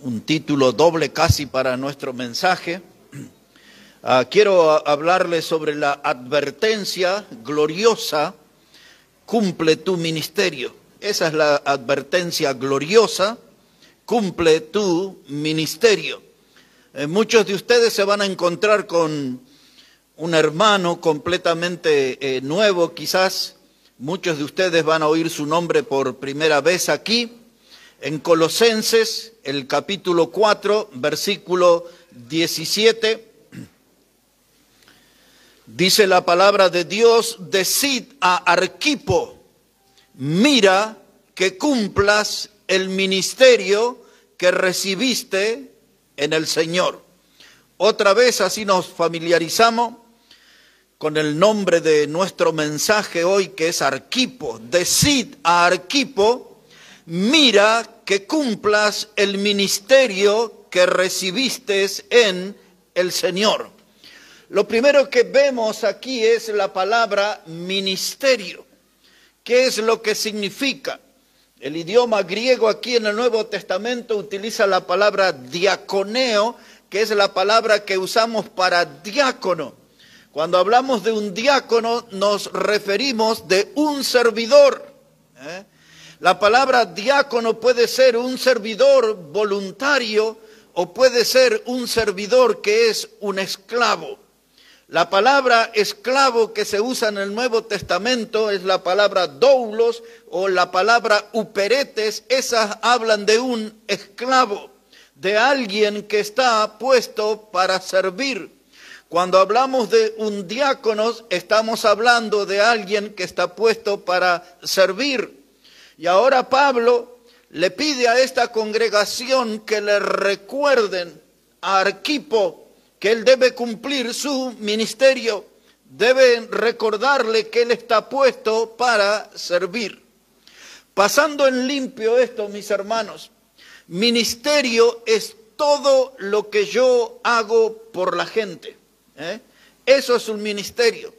un título doble casi para nuestro mensaje. Quiero hablarles sobre la advertencia gloriosa, cumple tu ministerio. Esa es la advertencia gloriosa, cumple tu ministerio. Muchos de ustedes se van a encontrar con un hermano completamente nuevo, quizás muchos de ustedes van a oír su nombre por primera vez aquí, en Colosenses, el capítulo 4, versículo 17, dice la palabra de Dios: decid a Arquipo, mira que cumplas el ministerio que recibiste en el Señor. Otra vez así nos familiarizamos con el nombre de nuestro mensaje hoy, que es Arquipo. Decid a Arquipo, mira que cumplas el ministerio que recibiste en el Señor. Lo primero que vemos aquí es la palabra ministerio. ¿Qué es lo que significa? El idioma griego aquí en el Nuevo Testamento utiliza la palabra diaconeo, que es la palabra que usamos para diácono. Cuando hablamos de un diácono nos referimos de un servidor. La palabra diácono puede ser un servidor voluntario o puede ser un servidor que es un esclavo. La palabra esclavo que se usa en el Nuevo Testamento es la palabra doulos o la palabra uperetes. Esas hablan de un esclavo, de alguien que está puesto para servir. Cuando hablamos de un diácono, estamos hablando de alguien que está puesto para servir. Y ahora Pablo le pide a esta congregación que le recuerden a Arquipo que él debe cumplir su ministerio, deben recordarle que él está puesto para servir. Pasando en limpio esto, mis hermanos, ministerio es todo lo que yo hago por la gente. Eso es un ministerio.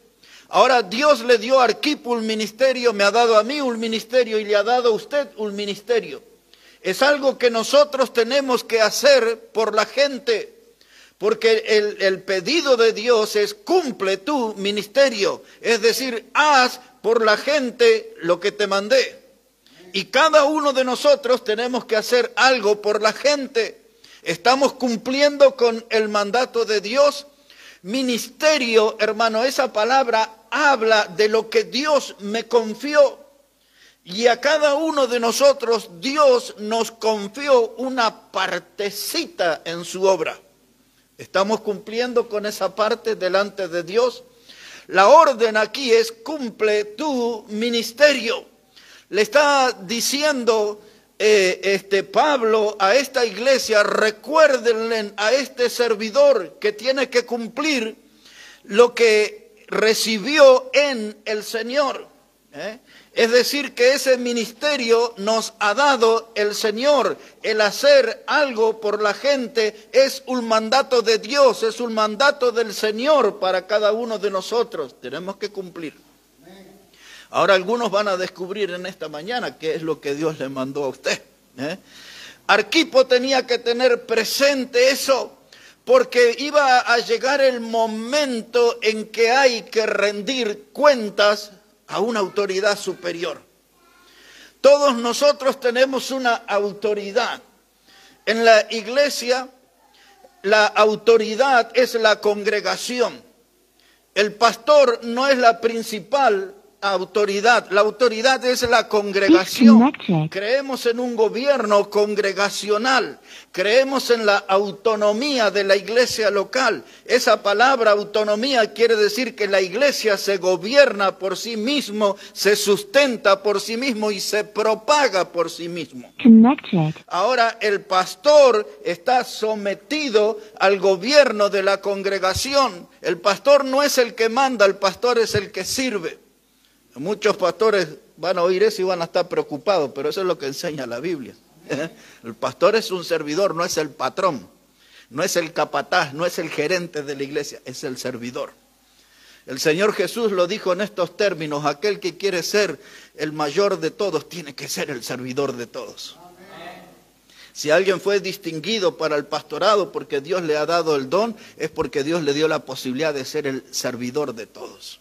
Ahora Dios le dio a Arquipo un ministerio, me ha dado a mí un ministerio y le ha dado a usted un ministerio. Es algo que nosotros tenemos que hacer por la gente. Porque el pedido de Dios es: cumple tu ministerio, es decir, haz por la gente lo que te mandé. Y cada uno de nosotros tenemos que hacer algo por la gente. Estamos cumpliendo con el mandato de Dios. Ministerio, hermano, esa palabra habla de lo que Dios me confió. Y a cada uno de nosotros Dios nos confió una partecita en su obra. ¿Estamos cumpliendo con esa parte delante de Dios? La orden aquí es: cumple tu ministerio. Le está diciendo Pablo a esta iglesia: recuérdenle a este servidor que tiene que cumplir lo que recibió en el Señor. Es decir, que ese ministerio nos ha dado el Señor. El hacer algo por la gente es un mandato de Dios, es un mandato del Señor para cada uno de nosotros. Tenemos que cumplir. Ahora algunos van a descubrir en esta mañana qué es lo que Dios le mandó a usted. Arquipo tenía que tener presente eso, porque iba a llegar el momento en que hay que rendir cuentas a una autoridad superior. Todos nosotros tenemos una autoridad. En la iglesia, la autoridad es la congregación. El pastor no es la principal autoridad, la autoridad es la congregación. Creemos en un gobierno congregacional, creemos en la autonomía de la iglesia local. Esa palabra autonomía quiere decir que la iglesia se gobierna por sí mismo, se sustenta por sí mismo y se propaga por sí mismo. Ahora el pastor está sometido al gobierno de la congregación. El pastor no es el que manda, el pastor es el que sirve. Muchos pastores van a oír eso y van a estar preocupados, pero eso es lo que enseña la Biblia. El pastor es un servidor, no es el patrón, no es el capataz, no es el gerente de la iglesia, es el servidor. El Señor Jesús lo dijo en estos términos: aquel que quiere ser el mayor de todos tiene que ser el servidor de todos. Si alguien fue distinguido para el pastorado porque Dios le ha dado el don, es porque Dios le dio la posibilidad de ser el servidor de todos.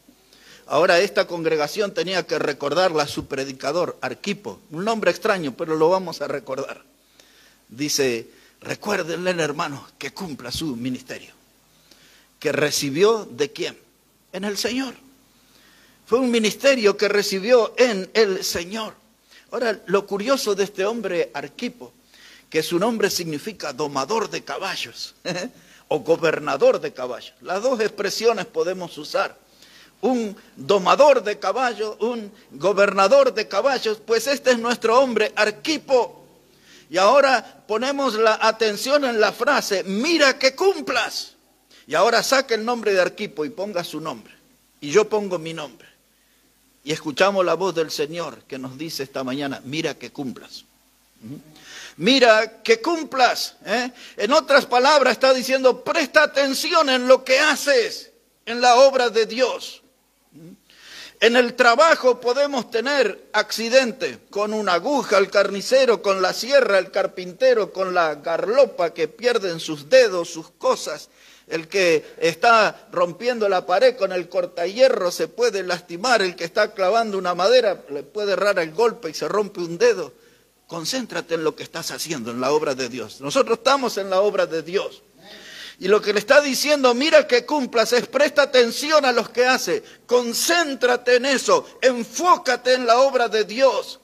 Ahora esta congregación tenía que recordarla a su predicador, Arquipo, un nombre extraño, pero lo vamos a recordar. Dice, recuérdenle, hermanos, que cumpla su ministerio. ¿Que recibió de quién? En el Señor. Fue un ministerio que recibió en el Señor. Ahora, lo curioso de este hombre Arquipo, que su nombre significa domador de caballos o gobernador de caballos. Las dos expresiones podemos usar. Un domador de caballos, un gobernador de caballos, pues este es nuestro hombre Arquipo. Y ahora ponemos la atención en la frase, mira que cumplas. Y ahora saque el nombre de Arquipo y ponga su nombre. Y yo pongo mi nombre. Y escuchamos la voz del Señor que nos dice esta mañana, mira que cumplas. Mira que cumplas. En otras palabras está diciendo, presta atención en lo que haces, en la obra de Dios. En el trabajo podemos tener accidente, con una aguja, el carnicero, con la sierra, el carpintero, con la garlopa que pierden sus dedos, sus cosas. El que está rompiendo la pared con el cortahierro se puede lastimar, el que está clavando una madera le puede errar el golpe y se rompe un dedo. Concéntrate en lo que estás haciendo, en la obra de Dios. Nosotros estamos en la obra de Dios. Y lo que le está diciendo, mira que cumplas, es presta atención a los que hace. Concéntrate en eso, enfócate en la obra de Dios.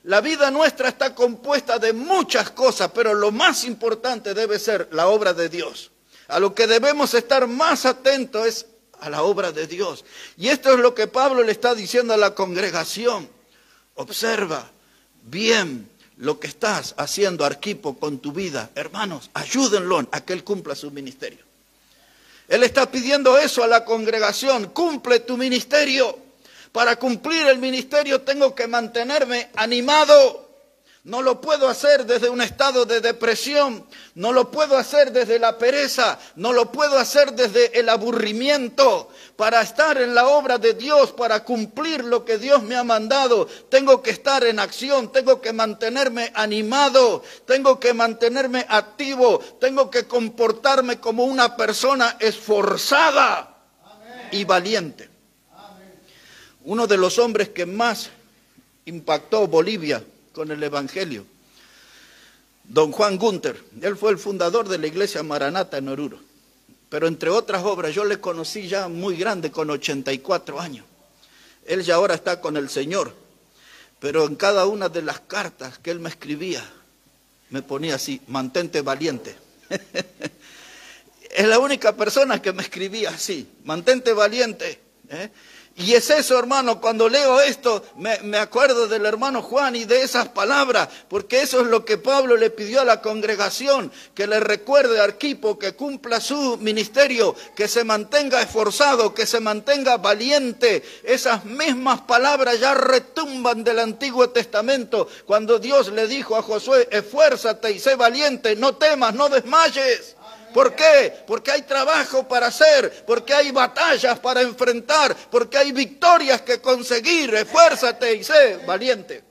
La vida nuestra está compuesta de muchas cosas, pero lo más importante debe ser la obra de Dios. A lo que debemos estar más atentos es a la obra de Dios. Y esto es lo que Pablo le está diciendo a la congregación. Observa bien lo que estás haciendo, Arquipo, con tu vida. Hermanos, ayúdenlo a que él cumpla su ministerio. Él está pidiendo eso a la congregación. Cumple tu ministerio. Para cumplir el ministerio tengo que mantenerme animado. No lo puedo hacer desde un estado de depresión, no lo puedo hacer desde la pereza, no lo puedo hacer desde el aburrimiento. Para estar en la obra de Dios, para cumplir lo que Dios me ha mandado, tengo que estar en acción, tengo que mantenerme animado, tengo que mantenerme activo, tengo que comportarme como una persona esforzada y valiente. Uno de los hombres que más impactó Bolivia con el Evangelio, don Juan Gunter, él fue el fundador de la iglesia Maranata en Oruro, pero entre otras obras yo le conocí ya muy grande, con 84 años, él ya ahora está con el Señor, pero en cada una de las cartas que él me escribía, me ponía así, mantente valiente. Es la única persona que me escribía así, mantente valiente, Y es eso, hermano, cuando leo esto, me acuerdo del hermano Juan y de esas palabras, porque eso es lo que Pablo le pidió a la congregación, que le recuerde a Arquipo, que cumpla su ministerio, que se mantenga esforzado, que se mantenga valiente. Esas mismas palabras ya retumban del Antiguo Testamento, cuando Dios le dijo a Josué, esfuérzate y sé valiente, no temas, no desmayes. ¿Por qué? Porque hay trabajo para hacer, porque hay batallas para enfrentar, porque hay victorias que conseguir. Esfuérzate y sé valiente.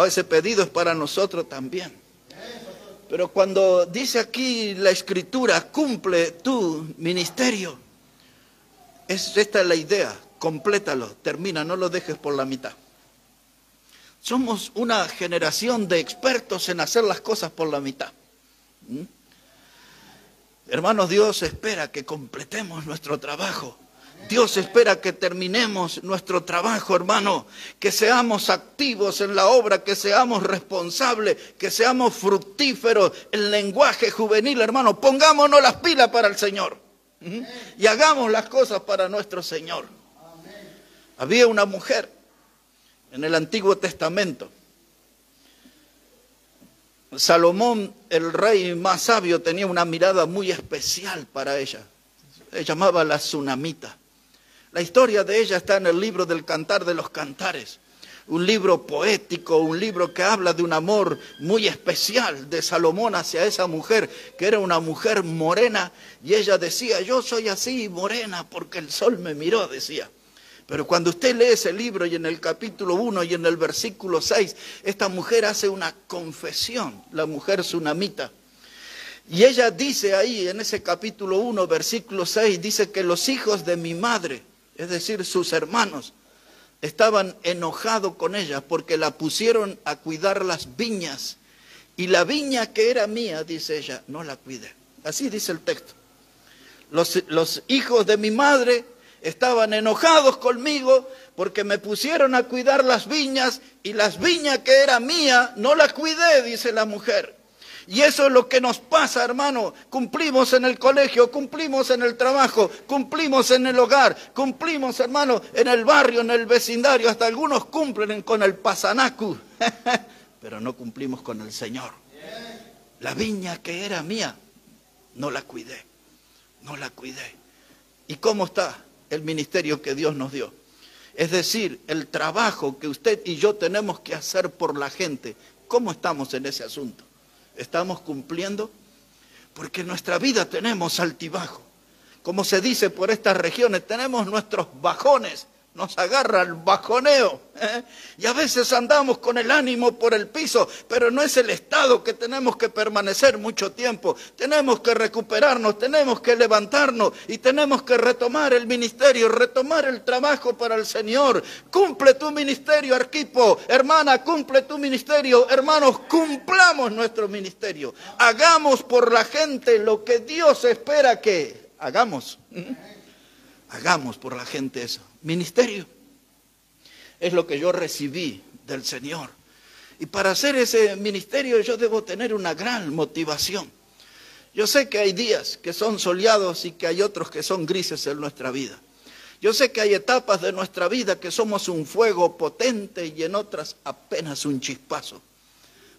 Ese pedido es para nosotros también. Pero cuando dice aquí la Escritura, cumple tu ministerio, esta es la idea, complétalo, termina, no lo dejes por la mitad. Somos una generación de expertos en hacer las cosas por la mitad. Hermanos, Dios espera que completemos nuestro trabajo. Dios espera que terminemos nuestro trabajo, hermano, que seamos activos en la obra, que seamos responsables, que seamos fructíferos. El lenguaje juvenil, hermano, pongámonos las pilas para el Señor. Y hagamos las cosas para nuestro Señor. Había una mujer en el Antiguo Testamento. Salomón, el rey más sabio, tenía una mirada muy especial para ella. Se llamaba la Tsunamita. La historia de ella está en el libro del Cantar de los Cantares. Un libro poético, un libro que habla de un amor muy especial de Salomón hacia esa mujer, que era una mujer morena. Y ella decía, yo soy así morena porque el sol me miró, decía. Pero cuando usted lee ese libro y en el capítulo 1 y en el versículo 6, esta mujer hace una confesión, la mujer sunamita. Y ella dice ahí en ese capítulo 1, versículo 6, dice que los hijos de mi madre, es decir, sus hermanos, estaban enojados con ella porque la pusieron a cuidar las viñas. Y la viña que era mía, dice ella, no la cuidé. Así dice el texto. Los hijos de mi madre estaban enojados conmigo porque me pusieron a cuidar las viñas y las viñas que era mía no las cuidé, dice la mujer. Y eso es lo que nos pasa, hermano. Cumplimos en el colegio, cumplimos en el trabajo, cumplimos en el hogar, cumplimos, hermano, en el barrio, en el vecindario. Hasta algunos cumplen con el pasanacu, pero no cumplimos con el Señor. La viña que era mía, no la cuidé, no la cuidé. ¿Y cómo está el ministerio que Dios nos dio? Es decir, el trabajo que usted y yo tenemos que hacer por la gente. ¿Cómo estamos en ese asunto? ¿Estamos cumpliendo? Porque en nuestra vida tenemos altibajo. Como se dice por estas regiones, tenemos nuestros bajones. Nos agarra el bajoneo, y a veces andamos con el ánimo por el piso, pero no es el estado que tenemos que permanecer mucho tiempo. Tenemos que recuperarnos, tenemos que levantarnos y tenemos que retomar el ministerio, retomar el trabajo para el Señor. Cumple tu ministerio, Arquipo, hermana, cumple tu ministerio, hermanos, cumplamos nuestro ministerio. Hagamos por la gente lo que Dios espera que hagamos. Hagamos por la gente eso. Ministerio es lo que yo recibí del Señor. Y para hacer ese ministerio yo debo tener una gran motivación. Yo sé que hay días que son soleados y que hay otros que son grises en nuestra vida. Yo sé que hay etapas de nuestra vida que somos un fuego potente y en otras apenas un chispazo.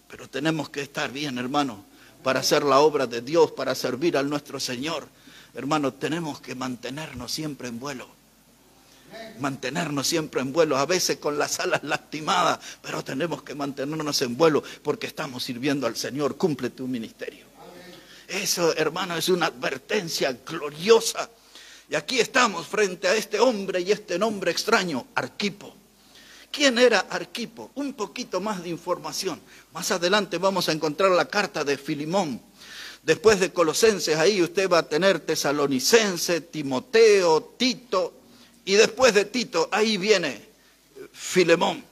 Pero tenemos que estar bien, hermano, para hacer la obra de Dios, para servir a nuestro Señor. Hermano, tenemos que mantenernos siempre en vuelo. Mantenernos siempre en vuelo, a veces con las alas lastimadas, pero tenemos que mantenernos en vuelo porque estamos sirviendo al Señor. Cumple tu ministerio. Eso, hermano, es una advertencia gloriosa. Y aquí estamos frente a este hombre y este nombre extraño, Arquipo. ¿Quién era Arquipo? Un poquito más de información. Más adelante vamos a encontrar la carta de Filemón. Después de Colosenses, ahí usted va a tener Tesalonicense, Timoteo, Tito. Y después de Tito, ahí viene Filemón.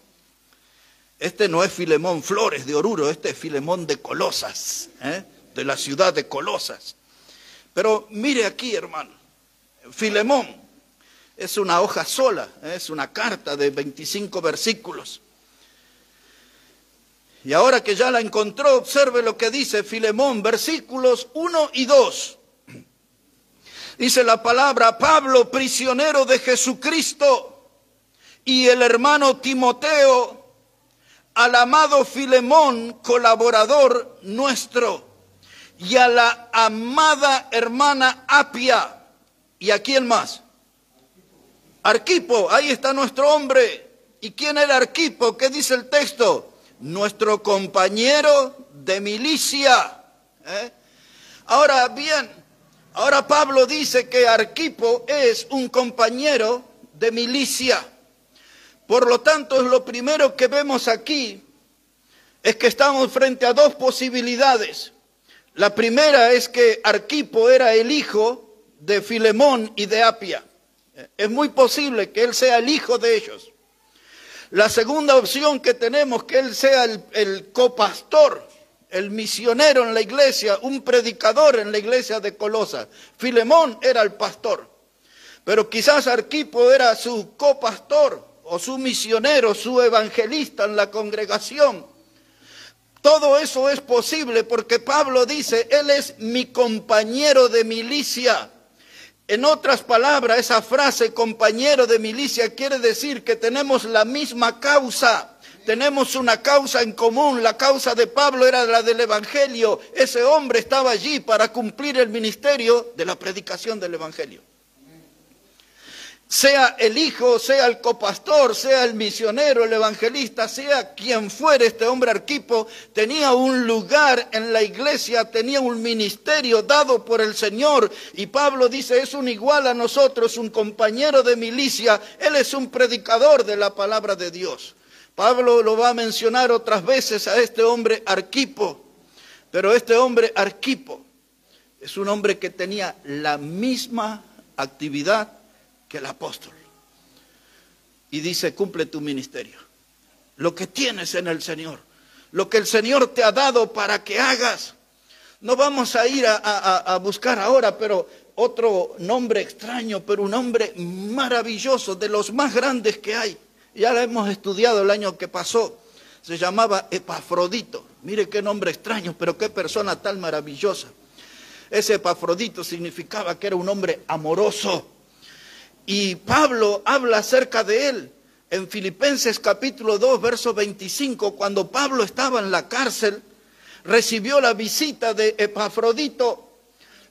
Este no es Filemón Flores de Oruro, este es Filemón de Colosas, de la ciudad de Colosas. Pero mire aquí, hermano, Filemón es una hoja sola, es una carta de 25 versículos. Y ahora que ya la encontró, observe lo que dice Filemón, versículos 1 y 2. Dice la palabra: Pablo, prisionero de Jesucristo, y el hermano Timoteo, al amado Filemón, colaborador nuestro, y a la amada hermana Apia. ¿Y a quién más? Arquipo, ahí está nuestro hombre. ¿Y quién era Arquipo? ¿Qué dice el texto? Nuestro compañero de milicia. Ahora bien, ahora Pablo dice que Arquipo es un compañero de milicia. Por lo tanto, lo primero que vemos aquí es que estamos frente a dos posibilidades. La primera es que Arquipo era el hijo de Filemón y de Apia. Es muy posible que él sea el hijo de ellos. La segunda opción que tenemos, que él sea el copastor, el misionero en la iglesia, un predicador en la iglesia de Colosas. Filemón era el pastor, pero quizás Arquipo era su copastor o su misionero, su evangelista en la congregación. Todo eso es posible porque Pablo dice: él es mi compañero de milicia. En otras palabras, esa frase compañero de milicia quiere decir que tenemos la misma causa. Tenemos una causa en común. La causa de Pablo era la del evangelio. Ese hombre estaba allí para cumplir el ministerio de la predicación del evangelio. sea el hijo, sea el copastor, sea el misionero, el evangelista, sea quien fuere, este hombre Arquipo tenía un lugar en la iglesia, tenía un ministerio dado por el Señor. Y Pablo dice, es un igual a nosotros, un compañero de milicia, él es un predicador de la palabra de Dios. Pablo lo va a mencionar otras veces a este hombre Arquipo, pero este hombre Arquipo es un hombre que tenía la misma actividad que el apóstol. Y dice, cumple tu ministerio. Lo que tienes en el Señor, lo que el Señor te ha dado para que hagas. No vamos a ir a buscar ahora, pero otro nombre extraño, pero un nombre maravilloso, de los más grandes que hay. Ya lo hemos estudiado el año que pasó. Se llamaba Epafrodito. Mire qué nombre extraño, pero qué persona tan maravillosa. Ese Epafrodito significaba que era un hombre amoroso. Y Pablo habla acerca de él en Filipenses capítulo 2, verso 25, cuando Pablo estaba en la cárcel, recibió la visita de Epafrodito.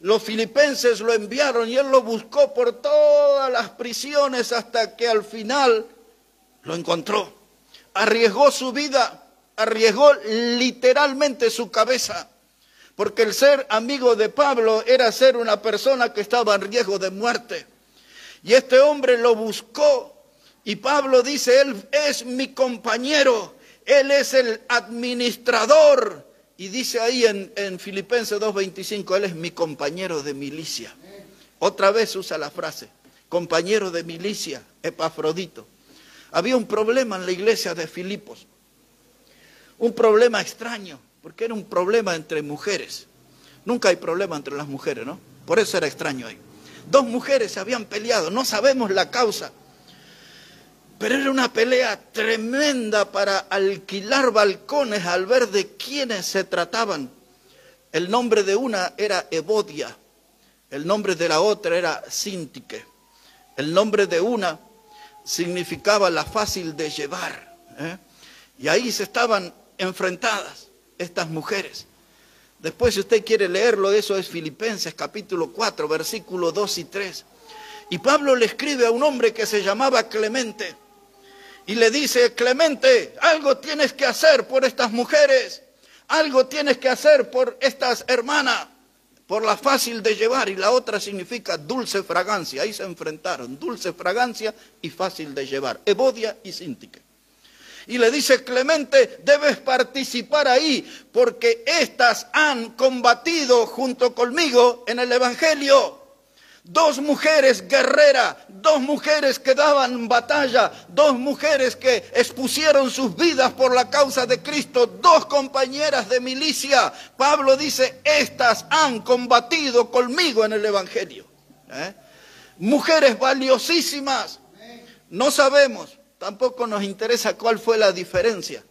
Los filipenses lo enviaron y él lo buscó por todas las prisiones hasta que al final lo encontró. Arriesgó su vida, arriesgó literalmente su cabeza, porque el ser amigo de Pablo era ser una persona que estaba en riesgo de muerte. Y este hombre lo buscó y Pablo dice, él es mi compañero, él es el administrador. Y dice ahí en Filipenses 2:25, él es mi compañero de milicia. Otra vez usa la frase, compañero de milicia, Epafrodito. Había un problema en la iglesia de Filipos, un problema extraño, porque era un problema entre mujeres. Nunca hay problema entre las mujeres, ¿no? Por eso era extraño ahí. Dos mujeres se habían peleado, no sabemos la causa, pero era una pelea tremenda para alquilar balcones al ver de quiénes se trataban. El nombre de una era Evodia, el nombre de la otra era Síntique. El nombre de una significaba la fácil de llevar, y ahí se estaban enfrentadas estas mujeres. Después, si usted quiere leerlo, eso es Filipenses capítulo 4, versículos 2 y 3. Y Pablo le escribe a un hombre que se llamaba Clemente. Y le dice, Clemente, algo tienes que hacer por estas mujeres. Algo tienes que hacer por estas hermanas. Por la fácil de llevar. Y la otra significa dulce fragancia. Ahí se enfrentaron. Dulce fragancia y fácil de llevar. Evodia y Síntique. Y le dice, Clemente, debes participar ahí, porque estas han combatido junto conmigo en el Evangelio. Dos mujeres guerreras, dos mujeres que daban batalla, dos mujeres que expusieron sus vidas por la causa de Cristo, dos compañeras de milicia. Pablo dice, estas han combatido conmigo en el Evangelio. Mujeres valiosísimas, no sabemos. Tampoco nos interesa cuál fue la diferencia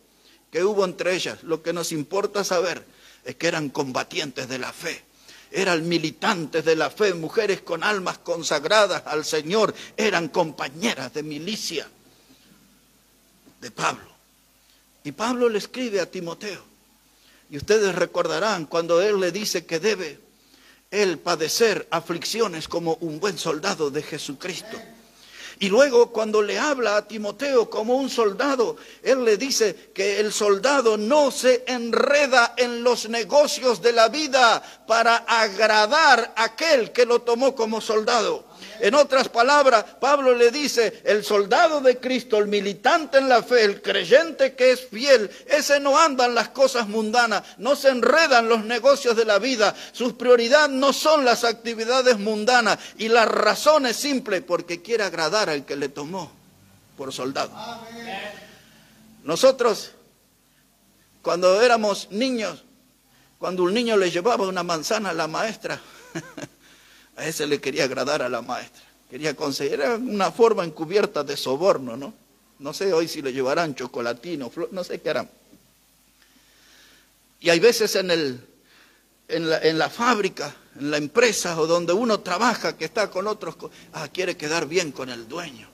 que hubo entre ellas. Lo que nos importa saber es que eran combatientes de la fe. Eran militantes de la fe, mujeres con almas consagradas al Señor. Eran compañeras de milicia de Pablo. Y Pablo le escribe a Timoteo. Y ustedes recordarán cuando él le dice que debe él padecer aflicciones como un buen soldado de Jesucristo. Y luego cuando le habla a Timoteo como un soldado, él le dice que el soldado no se enreda en los negocios de la vida para agradar a aquel que lo tomó como soldado. En otras palabras, Pablo le dice, el soldado de Cristo, el militante en la fe, el creyente que es fiel, ese no anda en las cosas mundanas, no se enreda en los negocios de la vida. Sus prioridades no son las actividades mundanas y la razón es simple, porque quiere agradar al que le tomó por soldado. Nosotros, cuando éramos niños, cuando un niño le llevaba una manzana a la maestra, a ese le quería agradar a la maestra. Quería conseguir, era una forma encubierta de soborno, ¿no? No sé hoy si le llevarán chocolatino, no sé qué harán. Y hay veces en la fábrica, en la empresa o donde uno trabaja, que está con otros, quiere quedar bien con el dueño.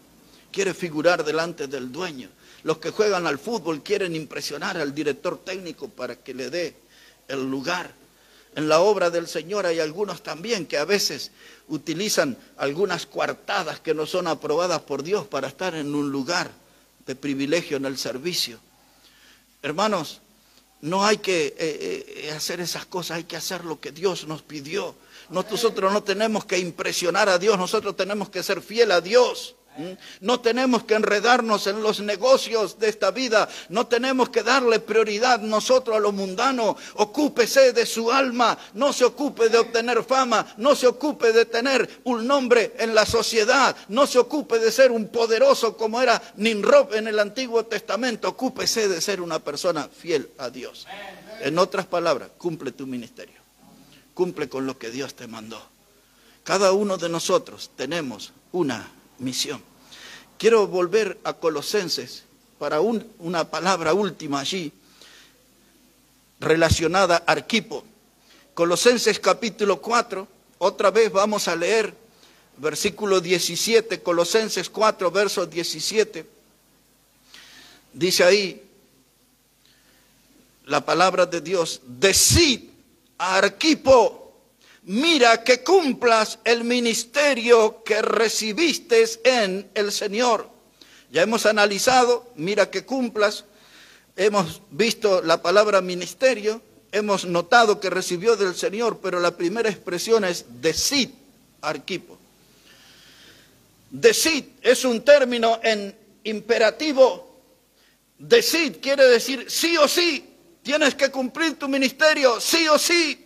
Quiere figurar delante del dueño. Los que juegan al fútbol quieren impresionar al director técnico para que le dé el lugar. En la obra del Señor hay algunos también que a veces utilizan algunas coartadas que no son aprobadas por Dios para estar en un lugar de privilegio en el servicio. Hermanos, no hay que hacer esas cosas, hay que hacer lo que Dios nos pidió. Nosotros no tenemos que impresionar a Dios, nosotros tenemos que ser fiel a Dios. No tenemos que enredarnos en los negocios de esta vida, no tenemos que darle prioridad nosotros a lo mundano. Ocúpese de su alma, no se ocupe de obtener fama, no se ocupe de tener un nombre en la sociedad, no se ocupe de ser un poderoso como era Nimrod en el Antiguo Testamento. Ocúpese de ser una persona fiel a Dios. En otras palabras, cumple tu ministerio, cumple con lo que Dios te mandó. Cada uno de nosotros tenemos una misión. Quiero volver a Colosenses para una palabra última allí relacionada a Arquipo. Colosenses capítulo 4, otra vez vamos a leer versículo 17, Colosenses 4, verso 17. Dice ahí la palabra de Dios: decid a Arquipo, mira que cumplas el ministerio que recibiste en el Señor. Ya hemos analizado, mira que cumplas, hemos visto la palabra ministerio, hemos notado que recibió del Señor, pero la primera expresión es decid, Arquipo. Decid es un término en imperativo. Decid quiere decir sí o sí, tienes que cumplir tu ministerio, sí o sí.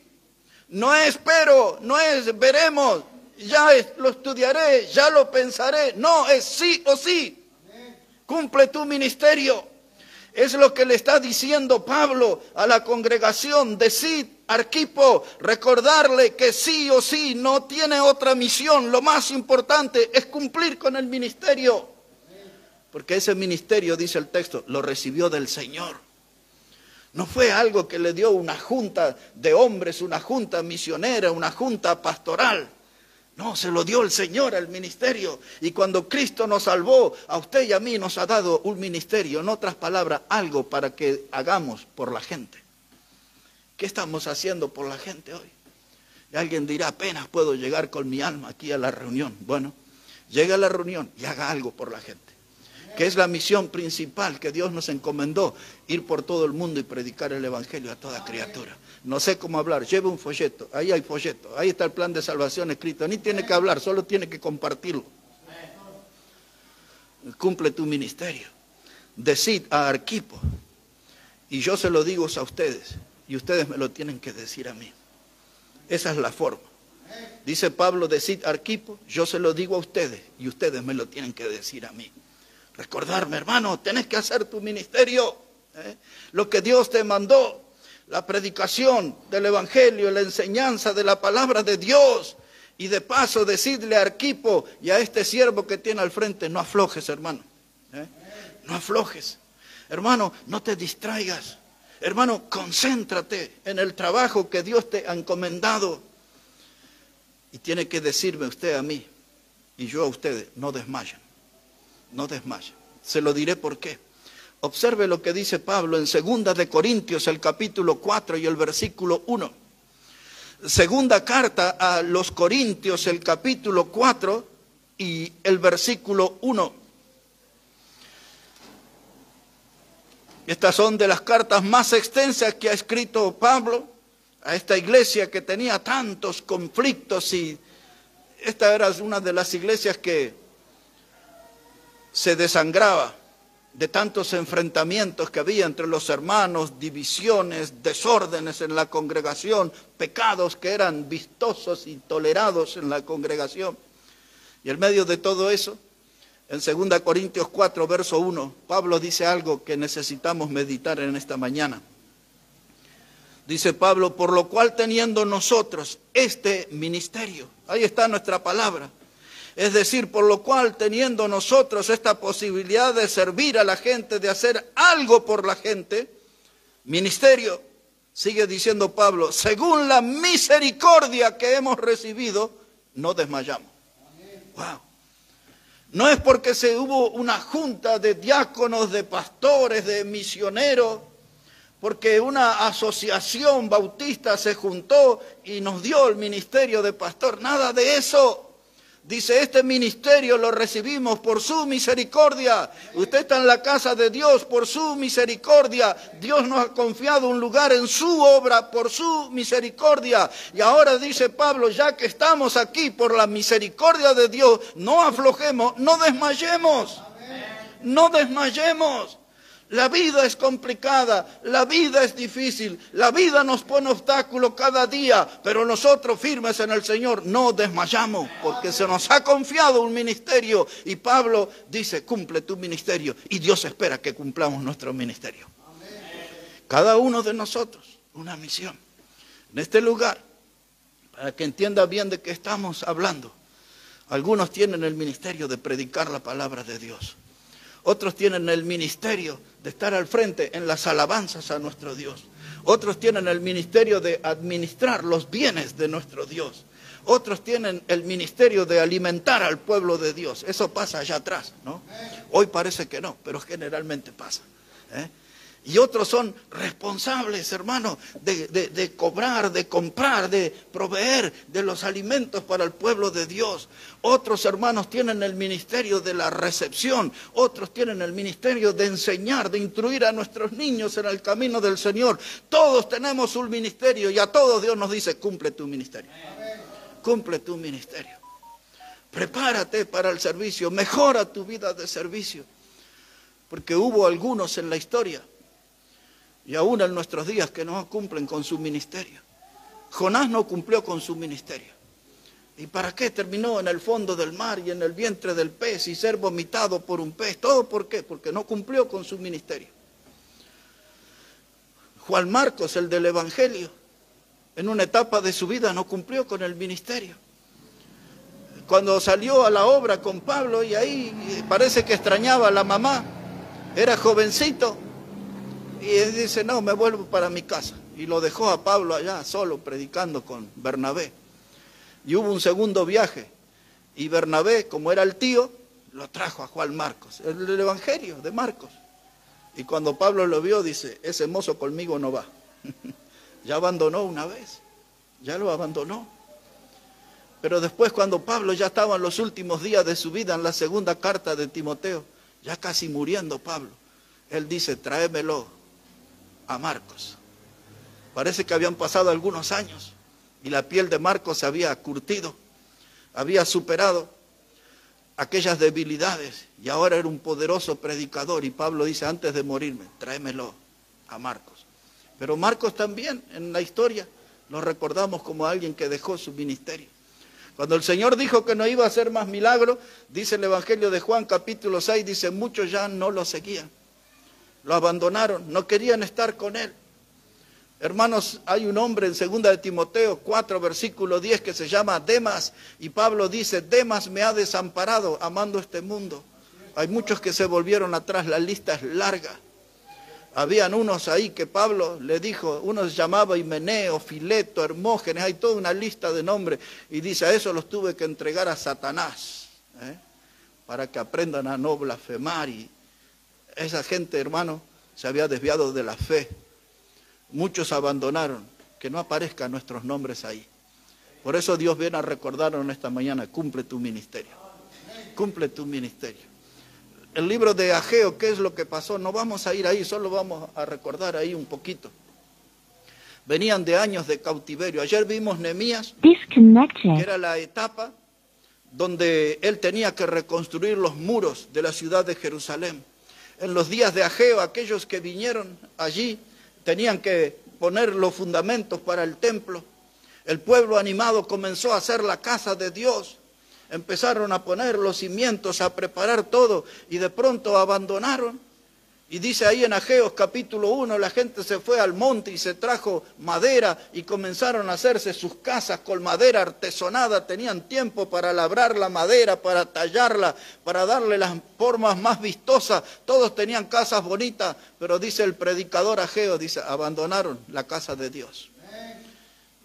No es pero, no es veremos, ya lo estudiaré, ya lo pensaré. No, es sí o sí. Cumple tu ministerio. Es lo que le está diciendo Pablo a la congregación. Decid, Arquipo, recordarle que sí o sí no tiene otra misión. Lo más importante es cumplir con el ministerio. Porque ese ministerio, dice el texto, lo recibió del Señor. No fue algo que le dio una junta de hombres, una junta misionera, una junta pastoral. No, se lo dio el Señor al ministerio. Y cuando Cristo nos salvó, a usted y a mí nos ha dado un ministerio. En otras palabras, algo para que hagamos por la gente. ¿Qué estamos haciendo por la gente hoy? Y alguien dirá, apenas puedo llegar con mi alma aquí a la reunión. Bueno, llegue a la reunión y haga algo por la gente. Que es la misión principal que Dios nos encomendó, ir por todo el mundo y predicar el Evangelio a toda criatura. No sé cómo hablar, lleve un folleto, ahí hay folleto, ahí está el plan de salvación escrito, ni tiene que hablar, solo tiene que compartirlo. Cumple tu ministerio, decid a Arquipo, y yo se lo digo a ustedes, y ustedes me lo tienen que decir a mí. Esa es la forma. Dice Pablo, decid a Arquipo, yo se lo digo a ustedes, y ustedes me lo tienen que decir a mí. Recordarme, hermano, tenés que hacer tu ministerio, lo que Dios te mandó, la predicación del Evangelio, la enseñanza de la palabra de Dios. Y de paso decidle a Arquipo y a este siervo que tiene al frente, no aflojes, hermano, no aflojes. Hermano, no te distraigas. Hermano, concéntrate en el trabajo que Dios te ha encomendado. Y tiene que decirme usted a mí y yo a ustedes, no desmayen. No desmaye. Se lo diré por qué. Observe lo que dice Pablo en 2 de Corintios, el capítulo 4 y el versículo 1. Segunda carta a los Corintios, el capítulo 4 y el versículo 1. Estas son de las cartas más extensas que ha escrito Pablo a esta iglesia que tenía tantos conflictos, y esta era una de las iglesias que se desangraba de tantos enfrentamientos que había entre los hermanos, divisiones, desórdenes en la congregación, pecados que eran vistosos y tolerados en la congregación. Y en medio de todo eso, en 2 Corintios 4, verso 1, Pablo dice algo que necesitamos meditar en esta mañana. Dice Pablo, por lo cual teniendo nosotros este ministerio, ahí está nuestra palabra. Es decir, por lo cual teniendo nosotros esta posibilidad de servir a la gente, de hacer algo por la gente, ministerio, sigue diciendo Pablo, según la misericordia que hemos recibido, no desmayamos. Wow. No es porque hubo una junta de diáconos, de pastores, de misioneros, porque una asociación bautista se juntó y nos dio el ministerio de pastor. Nada de eso. Dice, este ministerio lo recibimos por su misericordia. Usted está en la casa de Dios por su misericordia. Dios nos ha confiado un lugar en su obra por su misericordia. Y ahora dice Pablo, ya que estamos aquí por la misericordia de Dios, no aflojemos, no desmayemos. No desmayemos. La vida es complicada, la vida es difícil, la vida nos pone obstáculos cada día, pero nosotros firmes en el Señor no desmayamos, porque se nos ha confiado un ministerio. Y Pablo dice, cumple tu ministerio, y Dios espera que cumplamos nuestro ministerio. Cada uno de nosotros, una misión. En este lugar, para que entienda bien de qué estamos hablando, algunos tienen el ministerio de predicar la palabra de Dios. Otros tienen el ministerio de estar al frente en las alabanzas a nuestro Dios. Otros tienen el ministerio de administrar los bienes de nuestro Dios. Otros tienen el ministerio de alimentar al pueblo de Dios. Eso pasa allá atrás, ¿no? Hoy parece que no, pero generalmente pasa, ¿eh? Y otros son responsables, hermano, de cobrar, de comprar, de proveer de los alimentos para el pueblo de Dios. Otros hermanos tienen el ministerio de la recepción. Otros tienen el ministerio de enseñar, de instruir a nuestros niños en el camino del Señor. Todos tenemos un ministerio y a todos Dios nos dice, cumple tu ministerio. Cumple tu ministerio. Prepárate para el servicio, mejora tu vida de servicio. Porque hubo algunos en la historia y aún en nuestros días que no cumplen con su ministerio. Jonás no cumplió con su ministerio. ¿Y para qué terminó en el fondo del mar y en el vientre del pez y ser vomitado por un pez? ¿Todo por qué? Porque no cumplió con su ministerio. Juan Marcos, el del Evangelio, en una etapa de su vida no cumplió con el ministerio. Cuando salió a la obra con Pablo y ahí parece que extrañaba a la mamá, era jovencito. Y él dice, no, me vuelvo para mi casa. Y lo dejó a Pablo allá, solo, predicando con Bernabé. Y hubo un segundo viaje. Y Bernabé, como era el tío, lo trajo a Juan Marcos, el Evangelio de Marcos. Y cuando Pablo lo vio, dice, ese mozo conmigo no va. Ya abandonó una vez, ya lo abandonó. Pero después, cuando Pablo ya estaba en los últimos días de su vida, en la segunda carta de Timoteo, ya casi muriendo Pablo, él dice, tráemelo a Marcos. Parece que habían pasado algunos años y la piel de Marcos se había curtido, había superado aquellas debilidades y ahora era un poderoso predicador. Y Pablo dice, antes de morirme, tráemelo a Marcos. Pero Marcos también en la historia lo recordamos como alguien que dejó su ministerio. Cuando el Señor dijo que no iba a hacer más milagros, dice el Evangelio de Juan capítulo 6, dice, muchos ya no lo seguían. Lo abandonaron, no querían estar con él. Hermanos, hay un hombre en 2 de Timoteo 4, versículo 10, que se llama Demas, y Pablo dice, Demas me ha desamparado amando este mundo. Hay muchos que se volvieron atrás, la lista es larga. Habían unos ahí que Pablo le dijo, uno se llamaba Himeneo, Fileto, Hermógenes, hay toda una lista de nombres, y dice, a eso los tuve que entregar a Satanás, para que aprendan a no blasfemar. Y esa gente, hermano, se había desviado de la fe. Muchos abandonaron, que no aparezcan nuestros nombres ahí. Por eso Dios viene a recordarnos esta mañana, cumple tu ministerio. Cumple tu ministerio. El libro de Ageo, ¿qué es lo que pasó? No vamos a ir ahí, solo vamos a recordar ahí un poquito. Venían de años de cautiverio. Ayer vimos Nehemías, que era la etapa donde él tenía que reconstruir los muros de la ciudad de Jerusalén. En los días de Ageo, aquellos que vinieron allí tenían que poner los fundamentos para el templo. El pueblo animado comenzó a hacer la casa de Dios. Empezaron a poner los cimientos, a preparar todo, y de pronto abandonaron. Y dice ahí en Ageo capítulo 1, la gente se fue al monte y se trajo madera y comenzaron a hacerse sus casas con madera artesonada. Tenían tiempo para labrar la madera, para tallarla, para darle las formas más vistosas. Todos tenían casas bonitas, pero dice el predicador Ageo, dice, abandonaron la casa de Dios.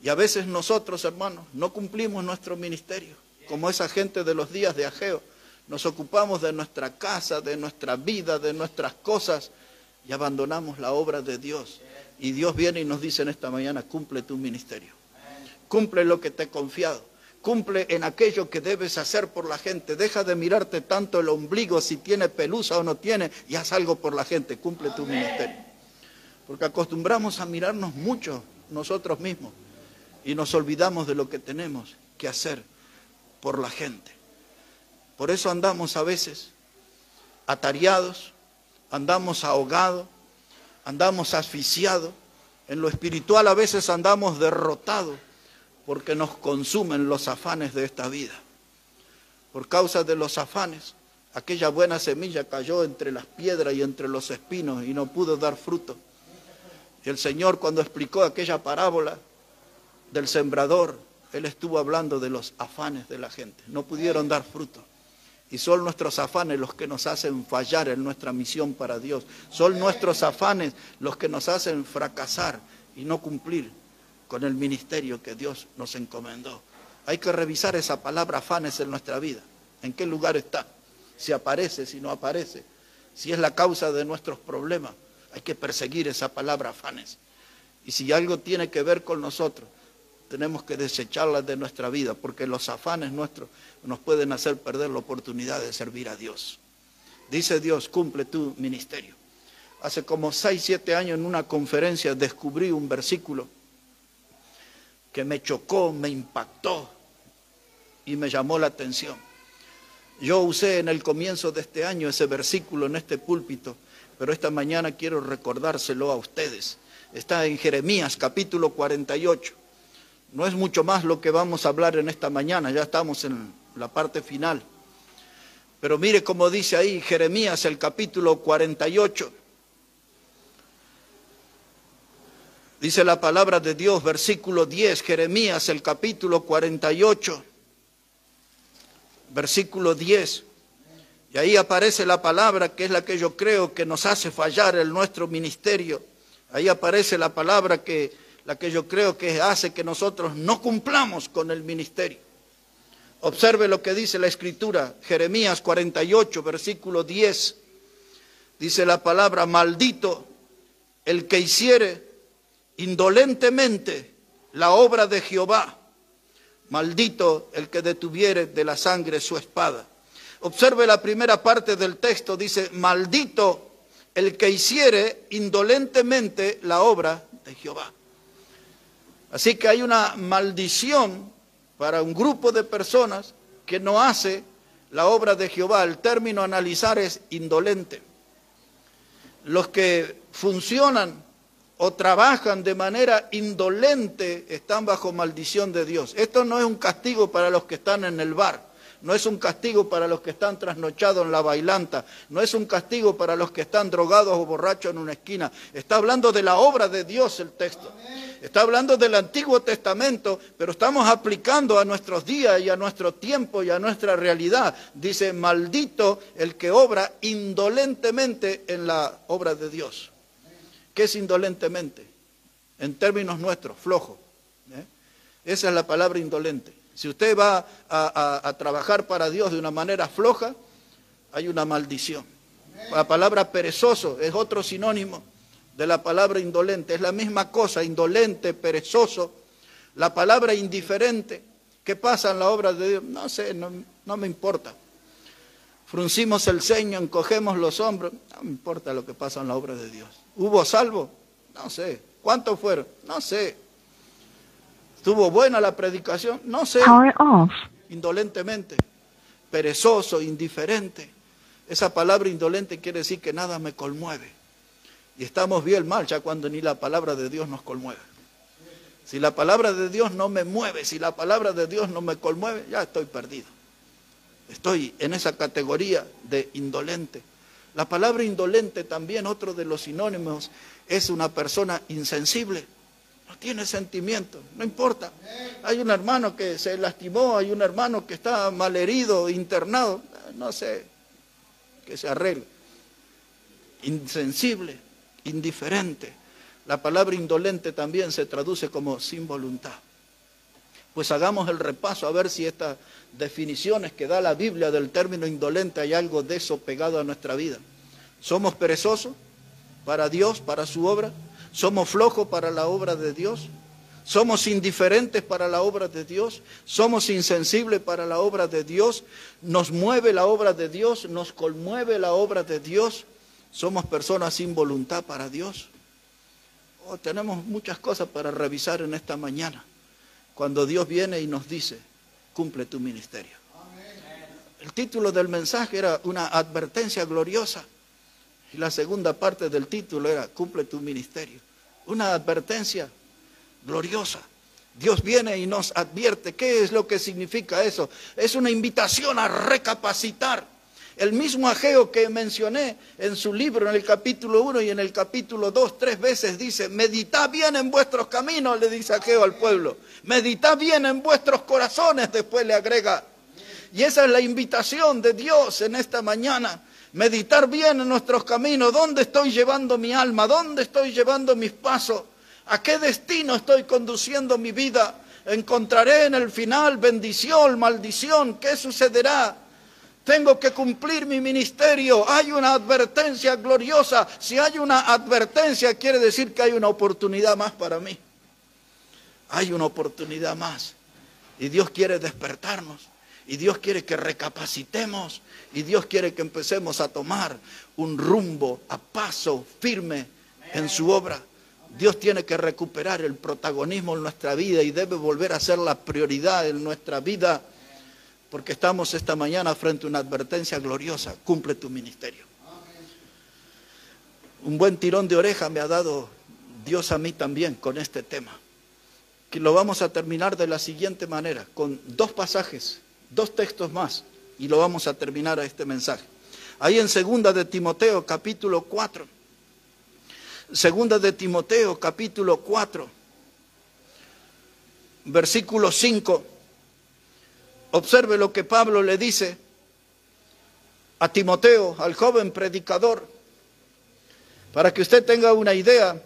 Y a veces nosotros, hermanos, no cumplimos nuestro ministerio, como esa gente de los días de Ageo. Nos ocupamos de nuestra casa, de nuestra vida, de nuestras cosas y abandonamos la obra de Dios. Y Dios viene y nos dice en esta mañana, cumple tu ministerio. Cumple lo que te he confiado. Cumple en aquello que debes hacer por la gente. Deja de mirarte tanto el ombligo, si tiene pelusa o no tiene, y haz algo por la gente. Cumple tu ministerio. Porque acostumbramos a mirarnos mucho nosotros mismos y nos olvidamos de lo que tenemos que hacer por la gente. Por eso andamos a veces atareados, andamos ahogados, andamos asfixiados. En lo espiritual a veces andamos derrotados porque nos consumen los afanes de esta vida. Por causa de los afanes, aquella buena semilla cayó entre las piedras y entre los espinos y no pudo dar fruto. Y el Señor, cuando explicó aquella parábola del sembrador, Él estuvo hablando de los afanes de la gente. No pudieron dar fruto. Y son nuestros afanes los que nos hacen fallar en nuestra misión para Dios. Son nuestros afanes los que nos hacen fracasar y no cumplir con el ministerio que Dios nos encomendó. Hay que revisar esa palabra afanes en nuestra vida. ¿En qué lugar está? Si aparece, si no aparece. Si es la causa de nuestros problemas. Hay que perseguir esa palabra afanes. Y si algo tiene que ver con nosotros, tenemos que desecharla de nuestra vida, porque los afanes nuestros nos pueden hacer perder la oportunidad de servir a Dios. Dice Dios, cumple tu ministerio. Hace como 6, 7 años en una conferencia descubrí un versículo que me chocó, me impactó y me llamó la atención. Yo usé en el comienzo de este año ese versículo en este púlpito, pero esta mañana quiero recordárselo a ustedes. Está en Jeremías capítulo 48. No es mucho más lo que vamos a hablar en esta mañana, ya estamos en la parte final. Pero mire cómo dice ahí Jeremías el capítulo 48. Dice la palabra de Dios, versículo 10, Jeremías el capítulo 48, versículo 10. Y ahí aparece la palabra que es la que yo creo que nos hace fallar en nuestro ministerio. Ahí aparece la palabra la que yo creo que hace que nosotros no cumplamos con el ministerio. Observe lo que dice la Escritura, Jeremías 48, versículo 10. Dice la palabra, maldito el que hiciere indolentemente la obra de Jehová. Maldito el que detuviere de la sangre su espada. Observe la primera parte del texto, dice, maldito el que hiciere indolentemente la obra de Jehová. Así que hay una maldición para un grupo de personas que no hace la obra de Jehová. El término a analizar es indolente. Los que funcionan o trabajan de manera indolente están bajo maldición de Dios. Esto no es un castigo para los que están en el bar. No es un castigo para los que están trasnochados en la bailanta. No es un castigo para los que están drogados o borrachos en una esquina. Está hablando de la obra de Dios el texto. Está hablando del Antiguo Testamento, pero estamos aplicando a nuestros días y a nuestro tiempo y a nuestra realidad. Dice, maldito el que obra indolentemente en la obra de Dios. ¿Qué es indolentemente? En términos nuestros, flojo. Esa es la palabra indolente. Si usted va a trabajar para Dios de una manera floja, hay una maldición. La palabra perezoso es otro sinónimo de la palabra indolente. Es la misma cosa, indolente, perezoso. La palabra indiferente. ¿Qué pasa en la obra de Dios? No sé, no me importa. Fruncimos el ceño, encogemos los hombros. No me importa lo que pasa en la obra de Dios. ¿Hubo salvo? No sé. ¿Cuántos fueron? No sé. ¿Estuvo buena la predicación? No sé. Power off. Indolentemente, perezoso, indiferente. Esa palabra indolente quiere decir que nada me conmueve. Y estamos bien mal ya cuando ni la palabra de Dios nos conmueve. Si la palabra de Dios no me mueve, si la palabra de Dios no me conmueve, ya estoy perdido. Estoy en esa categoría de indolente. La palabra indolente también, otro de los sinónimos, es una persona insensible. No tiene sentimiento, no importa. Hay un hermano que se lastimó, hay un hermano que está malherido, internado, no sé, que se arregle. Insensible, indiferente. La palabra indolente también se traduce como sin voluntad. Pues hagamos el repaso a ver si estas definiciones que da la Biblia del término indolente hay algo de eso pegado a nuestra vida. ¿Somos perezosos para Dios, para su obra? ¿Somos flojos para la obra de Dios? ¿Somos indiferentes para la obra de Dios? ¿Somos insensibles para la obra de Dios? ¿Nos mueve la obra de Dios? ¿Nos conmueve la obra de Dios? ¿Somos personas sin voluntad para Dios? Oh, tenemos muchas cosas para revisar en esta mañana. Cuando Dios viene y nos dice, cumple tu ministerio. El título del mensaje era una advertencia gloriosa. Y la segunda parte del título era, cumple tu ministerio. Una advertencia gloriosa. Dios viene y nos advierte. ¿Qué es lo que significa eso? Es una invitación a recapacitar. El mismo Ageo que mencioné en su libro, en el capítulo 1 y en el capítulo 2, 3 veces dice, meditad bien en vuestros caminos, le dice Ageo al pueblo. Meditad bien en vuestros corazones, después le agrega. Y esa es la invitación de Dios en esta mañana. Meditar bien en nuestros caminos. ¿Dónde estoy llevando mi alma? ¿Dónde estoy llevando mis pasos? ¿A qué destino estoy conduciendo mi vida? ¿Encontraré en el final bendición, maldición? ¿Qué sucederá? Tengo que cumplir mi ministerio. Hay una advertencia gloriosa. Si hay una advertencia, quiere decir que hay una oportunidad más para mí. Hay una oportunidad más. Y Dios quiere despertarnos. Y Dios quiere que recapacitemos. Y Dios quiere que empecemos a tomar un rumbo a paso firme en su obra. Dios tiene que recuperar el protagonismo en nuestra vida y debe volver a ser la prioridad en nuestra vida. Porque estamos esta mañana frente a una advertencia gloriosa. Cumple tu ministerio. Un buen tirón de oreja me ha dado Dios a mí también con este tema. Que lo vamos a terminar de la siguiente manera, con 2 pasajes, 2 textos más, y lo vamos a terminar a este mensaje. Ahí en 2 de Timoteo, capítulo 4. 2 de Timoteo, capítulo 4, versículo 5. Observe lo que Pablo le dice a Timoteo, al joven predicador, para que usted tenga una idea.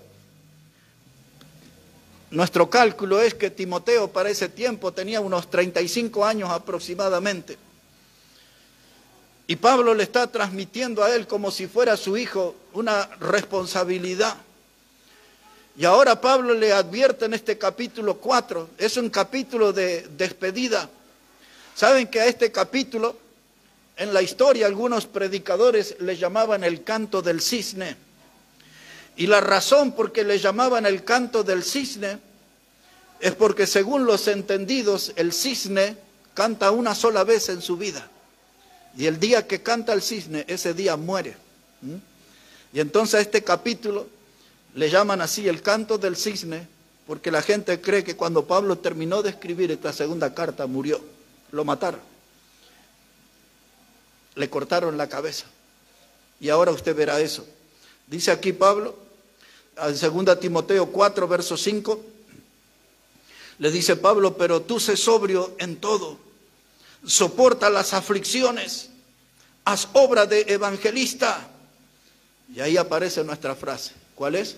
Nuestro cálculo es que Timoteo para ese tiempo tenía unos 35 años aproximadamente. Y Pablo le está transmitiendo a él como si fuera su hijo una responsabilidad. Y ahora Pablo le advierte en este capítulo 4, es un capítulo de despedida. Saben que a este capítulo, en la historia, algunos predicadores le llamaban el canto del cisne. Y la razón por que le llamaban el canto del cisne es porque según los entendidos, el cisne canta una sola vez en su vida. Y el día que canta el cisne, ese día muere. Y entonces a este capítulo le llaman así el canto del cisne, porque la gente cree que cuando Pablo terminó de escribir esta segunda carta murió. Lo mataron. Le cortaron la cabeza. Y ahora usted verá eso. Dice aquí Pablo, en 2 Timoteo 4, verso 5, le dice Pablo, pero tú sé sobrio en todo, soporta las aflicciones, haz obra de evangelista. Y ahí aparece nuestra frase. ¿Cuál es?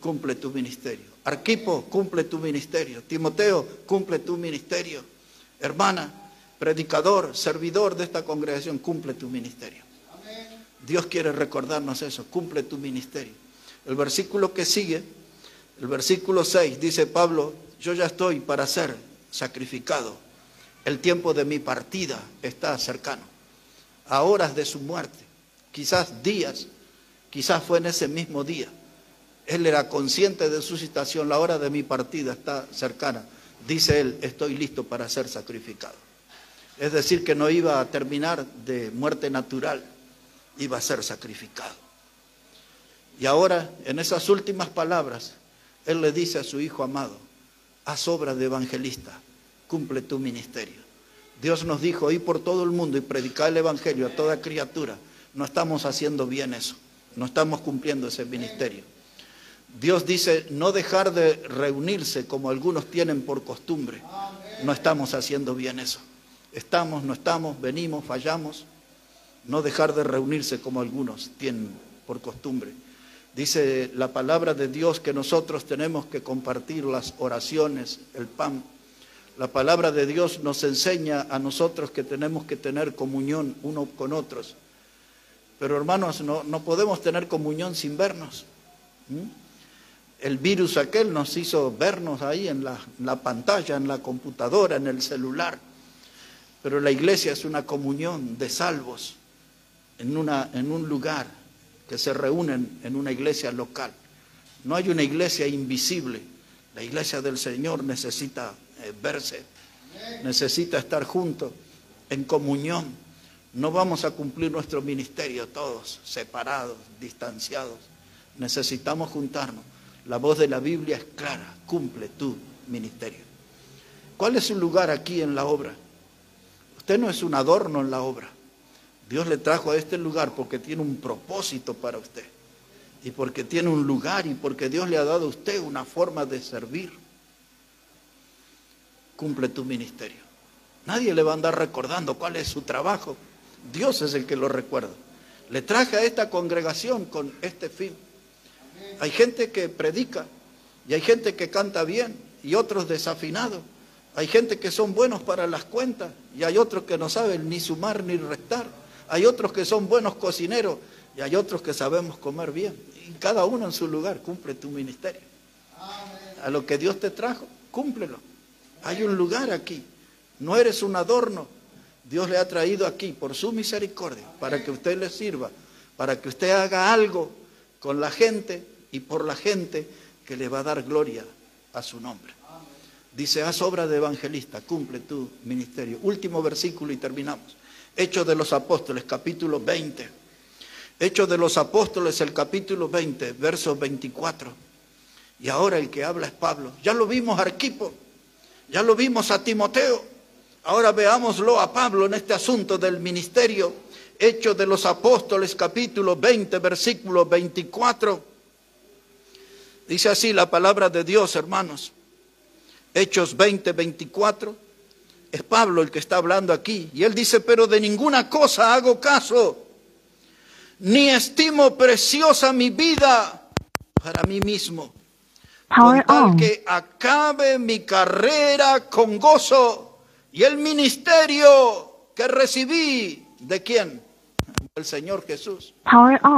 Cumple tu ministerio. Arquipo, cumple tu ministerio. Timoteo, cumple tu ministerio. Hermana, predicador, servidor de esta congregación, cumple tu ministerio. Amén. Dios quiere recordarnos eso, cumple tu ministerio. El versículo que sigue, el versículo 6, dice Pablo, yo ya estoy para ser sacrificado. El tiempo de mi partida está cercano. A horas de su muerte, quizás días, quizás fue en ese mismo día. Él era consciente de su situación, la hora de mi partida está cercana. Dice él, estoy listo para ser sacrificado. Es decir, que no iba a terminar de muerte natural, iba a ser sacrificado. Y ahora, en esas últimas palabras, él le dice a su hijo amado, haz obra de evangelista, cumple tu ministerio. Dios nos dijo, ir por todo el mundo y predicar el evangelio a toda criatura. No estamos haciendo bien eso, no estamos cumpliendo ese ministerio. Dios dice no dejar de reunirse como algunos tienen por costumbre. No estamos haciendo bien eso. Estamos, no estamos, venimos, fallamos. No dejar de reunirse como algunos tienen por costumbre. Dice la palabra de Dios que nosotros tenemos que compartir las oraciones, el pan. La palabra de Dios nos enseña a nosotros que tenemos que tener comunión unos con otros. Pero hermanos, no podemos tener comunión sin vernos. El virus aquel nos hizo vernos ahí en la pantalla, en la computadora, en el celular. Pero la iglesia es una comunión de salvos en un lugar que se reúnen en una iglesia local. No hay una iglesia invisible. La iglesia del Señor necesita verse, necesita estar juntos en comunión. No vamos a cumplir nuestro ministerio todos separados, distanciados. Necesitamos juntarnos. La voz de la Biblia es clara: cumple tu ministerio. ¿Cuál es su lugar aquí en la obra? Usted no es un adorno en la obra. Dios le trajo a este lugar porque tiene un propósito para usted. Y porque tiene un lugar y porque Dios le ha dado a usted una forma de servir. Cumple tu ministerio. Nadie le va a andar recordando cuál es su trabajo. Dios es el que lo recuerda. Le traje a esta congregación con este fin. Hay gente que predica y hay gente que canta bien y otros desafinados. Hay gente que son buenos para las cuentas y hay otros que no saben ni sumar ni restar. Hay otros que son buenos cocineros y hay otros que sabemos comer bien. Y cada uno en su lugar cumple tu ministerio. A lo que Dios te trajo, cúmplelo. Hay un lugar aquí. No eres un adorno. Dios le ha traído aquí por su misericordia para que usted le sirva, para que usted haga algo con la gente y por la gente que le va a dar gloria a su nombre. Dice: haz obra de evangelista, cumple tu ministerio. Último versículo y terminamos. Hechos de los Apóstoles, capítulo 20. Hechos de los Apóstoles, el capítulo 20, versos 24. Y ahora el que habla es Pablo. Ya lo vimos a Arquipo, ya lo vimos a Timoteo. Ahora veámoslo a Pablo en este asunto del ministerio. Hechos de los Apóstoles, capítulo 20, versículo 24. Dice así la palabra de Dios, hermanos. Hechos 20, 24. Es Pablo el que está hablando aquí. Y él dice: pero de ninguna cosa hago caso, ni estimo preciosa mi vida para mí mismo, con tal que acabe mi carrera con gozo y el ministerio que recibí. ¿De quién? Del Señor Jesús.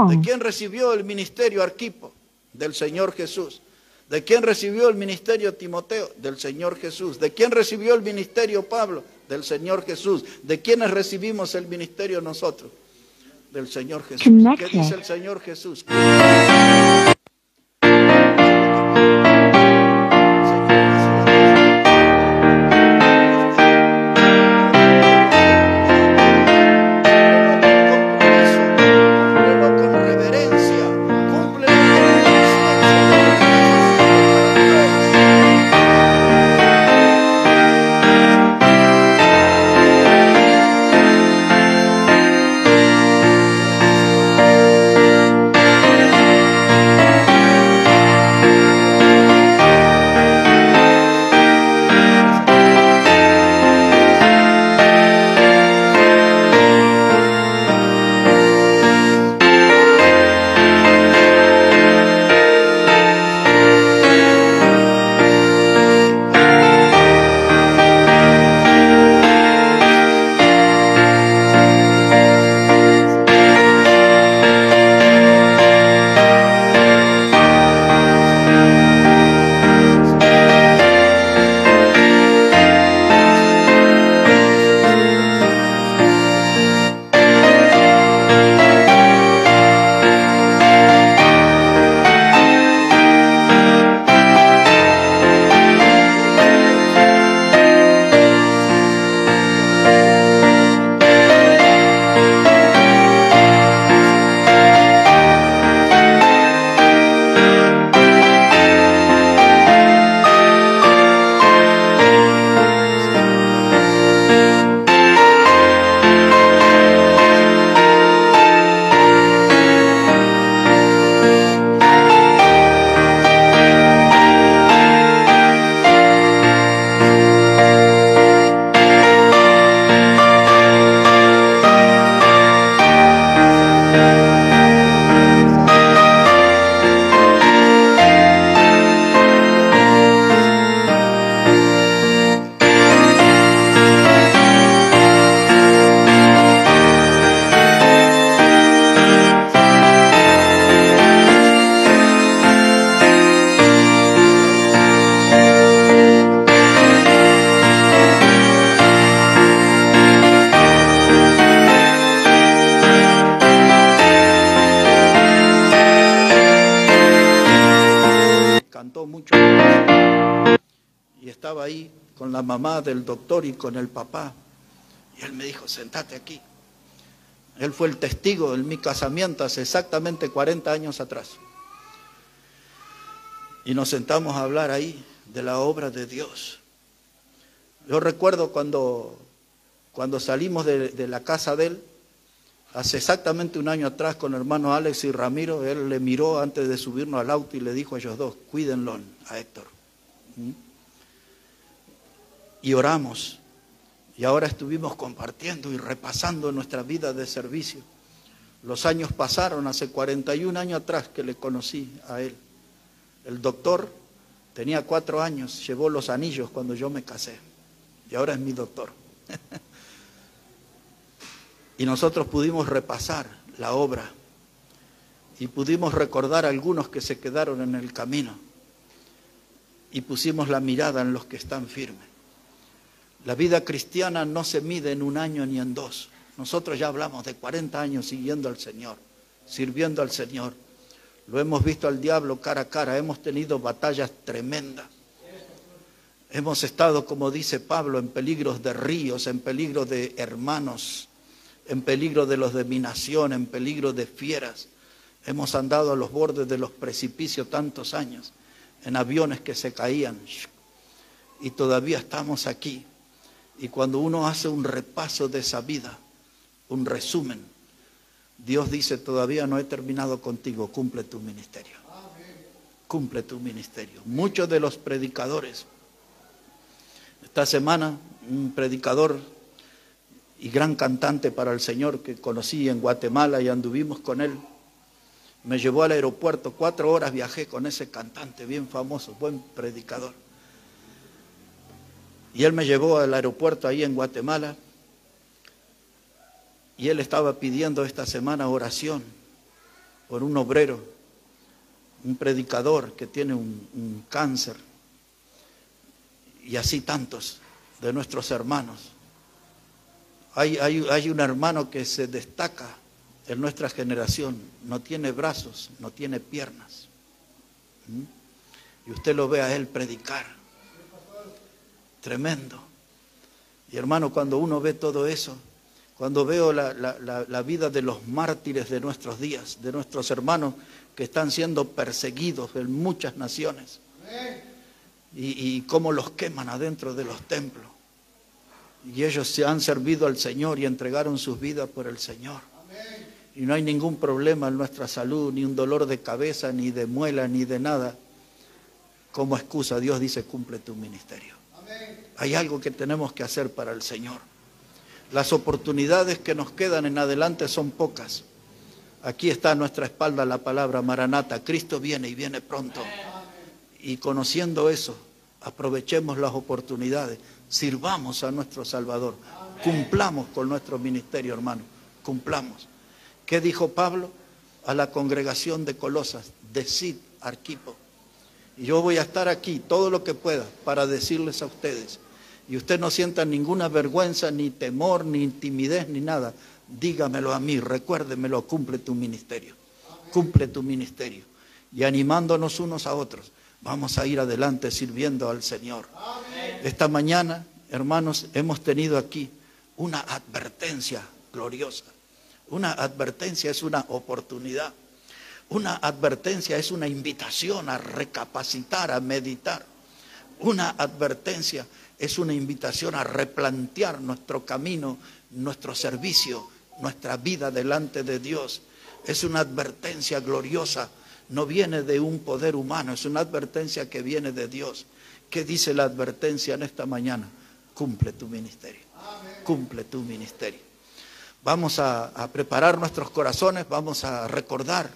¿De quién recibió el ministerio Arquipo? Del Señor Jesús. ¿De quién recibió el ministerio Timoteo? Del Señor Jesús. ¿De quién recibió el ministerio Pablo? Del Señor Jesús. ¿De quiénes recibimos el ministerio nosotros? Del Señor Jesús. ¿Qué dice el Señor Jesús? con la mamá del doctor y con el papá. Y él me dijo, sentate aquí. Él fue el testigo de mi casamiento hace exactamente 40 años atrás. Y nos sentamos a hablar ahí de la obra de Dios. Yo recuerdo cuando salimos de la casa de él, hace exactamente un año atrás con el hermano Alex y Ramiro, él le miró antes de subirnos al auto y le dijo a ellos dos, cuídenlo a Héctor. Y oramos. Y ahora estuvimos compartiendo y repasando nuestra vida de servicio. Los años pasaron, hace 41 años atrás que le conocí a él. El doctor tenía 4 años, llevó los anillos cuando yo me casé. Y ahora es mi doctor. Y nosotros pudimos repasar la obra. Y pudimos recordar a algunos que se quedaron en el camino. Y pusimos la mirada en los que están firmes. La vida cristiana no se mide en 1 año ni en 2. Nosotros ya hablamos de 40 años siguiendo al Señor, sirviendo al Señor. Lo hemos visto al diablo cara a cara, hemos tenido batallas tremendas. Hemos estado, como dice Pablo, en peligros de ríos, en peligro de hermanos, en peligro de los de mi nación, en peligro de fieras. Hemos andado a los bordes de los precipicios tantos años, en aviones que se caían. Y todavía estamos aquí. Y cuando uno hace un repaso de esa vida, un resumen, Dios dice, todavía no he terminado contigo, cumple tu ministerio. Cumple tu ministerio. Muchos de los predicadores, esta semana, un predicador y gran cantante para el Señor que conocí en Guatemala y anduvimos con él, me llevó al aeropuerto, 4 horas viajé con ese cantante bien famoso, buen predicador. Y él me llevó al aeropuerto ahí en Guatemala y él estaba pidiendo esta semana oración por un obrero, un predicador que tiene un cáncer y así tantos de nuestros hermanos. Hay un hermano que se destaca en nuestra generación, no tiene brazos, no tiene piernas. Y usted lo ve a él predicar. Tremendo. Y hermano, cuando uno ve todo eso, cuando veo la vida de los mártires de nuestros días, de nuestros hermanos que están siendo perseguidos en muchas naciones, y cómo los queman adentro de los templos, y ellos se han servido al Señor y entregaron sus vidas por el Señor, y no hay ningún problema en nuestra salud, ni un dolor de cabeza, ni de muela, ni de nada. Como excusa, Dios dice, cumple tu ministerio. Hay algo que tenemos que hacer para el Señor. Las oportunidades que nos quedan en adelante son pocas. Aquí está a nuestra espalda la palabra Maranata. Cristo viene y viene pronto. Y conociendo eso, aprovechemos las oportunidades. Sirvamos a nuestro Salvador. Cumplamos con nuestro ministerio, hermano. Cumplamos. ¿Qué dijo Pablo a la congregación de Colosas? Decid, Arquipo. Y yo voy a estar aquí todo lo que pueda para decirles a ustedes. Y usted no sienta ninguna vergüenza, ni temor, ni timidez, ni nada. Dígamelo a mí, recuérdemelo, cumple tu ministerio. Cumple tu ministerio. Y animándonos unos a otros, vamos a ir adelante sirviendo al Señor. Esta mañana, hermanos, hemos tenido aquí una advertencia gloriosa. Una advertencia es una oportunidad. Una advertencia es una invitación a recapacitar, a meditar. Una advertencia es una invitación a replantear nuestro camino, nuestro servicio, nuestra vida delante de Dios. Es una advertencia gloriosa, no viene de un poder humano, es una advertencia que viene de Dios. ¿Qué dice la advertencia en esta mañana? Cumple tu ministerio, cumple tu ministerio. Vamos a preparar nuestros corazones, vamos a recordar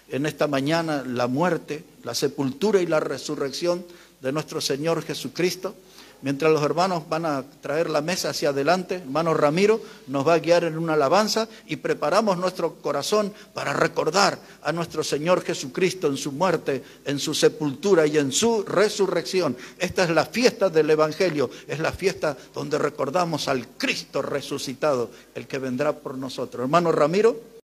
en esta mañana la muerte, la sepultura y la resurrección de nuestro Señor Jesucristo. Mientras los hermanos van a traer la mesa hacia adelante, hermano Ramiro nos va a guiar en una alabanza y preparamos nuestro corazón para recordar a nuestro Señor Jesucristo en su muerte, en su sepultura y en su resurrección. Esta es la fiesta del Evangelio, es la fiesta donde recordamos al Cristo resucitado, el que vendrá por nosotros. Hermano Ramiro.